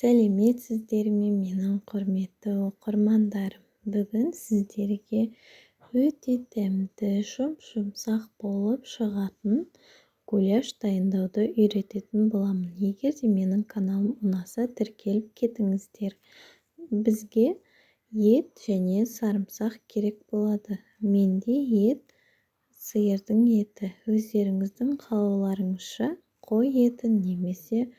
Сәлеметсіздер ме менің құрметті оқырмандарым. Бүгін сіздерге өте дәмді, жұмсақ болып шығатын гуляш дайындауды үйрететін боламын. Егер де менің каналым ұнаса, тіркеліп кетіңіздер. Бізге ет және сарымсақ керек болады. Менде ет сиырдың еті. Өздеріңіздің қалауларыңызша қой етін немесе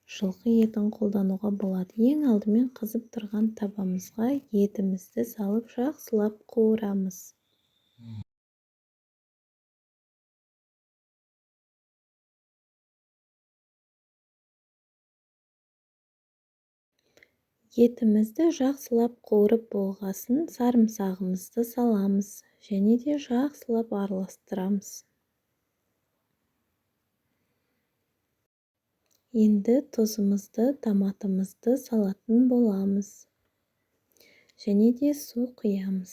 жылқы етін қолдануға болады. Ең алдымен қызып тұрған табамызға етімізді салып жақсылап қуырамыз. Етімізді жақсылап қуырып болғасын сарымсағымызды саламыз және де жақсылап араластырамыз. Енді тұзымызды, томатымызды салатын боламыз. Және де су құямыз.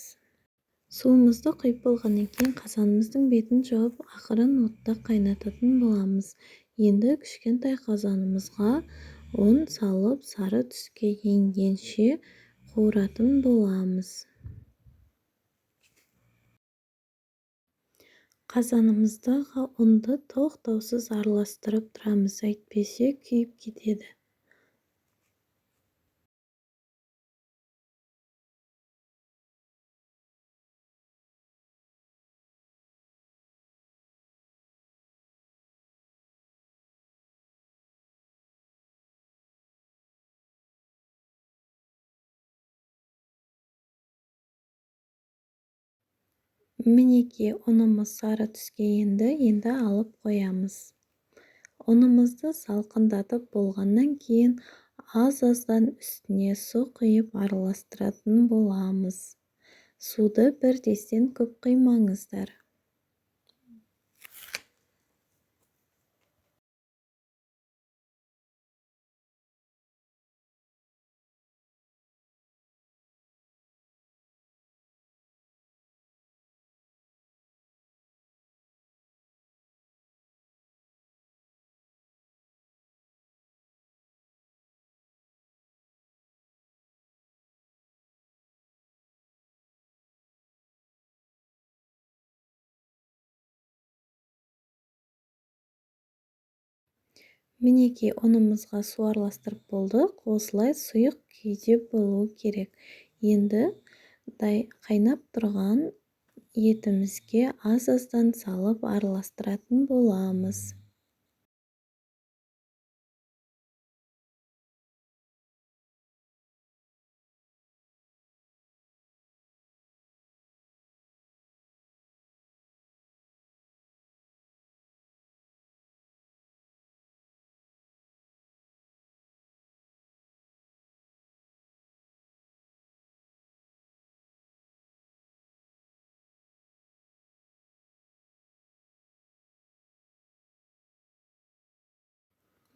Суымызды құйып болғаннан кейін қазанымыздың бетін жауып ақырын отта қайнататын боламыз. Енді кішкентай қазанымызға ұн салып сары түске енгенше қуыратын боламыз. Қазанымыздағы ұнды тоқтаусыз араластырып тұрамыз, әйтпесе күйіп кетеді. Мінекей ұнымыз сары түске енді алып қоямыз. Ұнымызды салқындатып болғаннан кейін аз-аздан үстіне су құйып араластыратын боламыз. Суды бірден көп құймаңыздар. Мінекей ұнымызға су араластырып болдық. Осылай сұйық күйде болу керек. Енді қайнап тұрған етімізге аз-аздан салып араластыратын боламыз.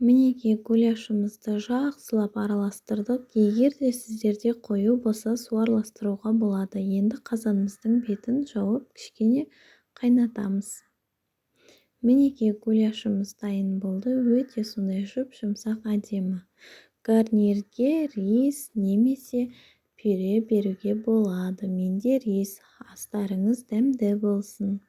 Мінекей гуляшымызды жақсылап араластырдық. Егер де сіздерде қою болса, су араластыруға болады. Енді қазанымыздың бетін жауып кішкене қайнатамыз. Мінекей гуляшымыз дайын болды. Өте сондай жұмсақ әдемі. Гарнирге рис немесе пюре беруге болады. Менде рис. Астарыңыз дәмді болсын.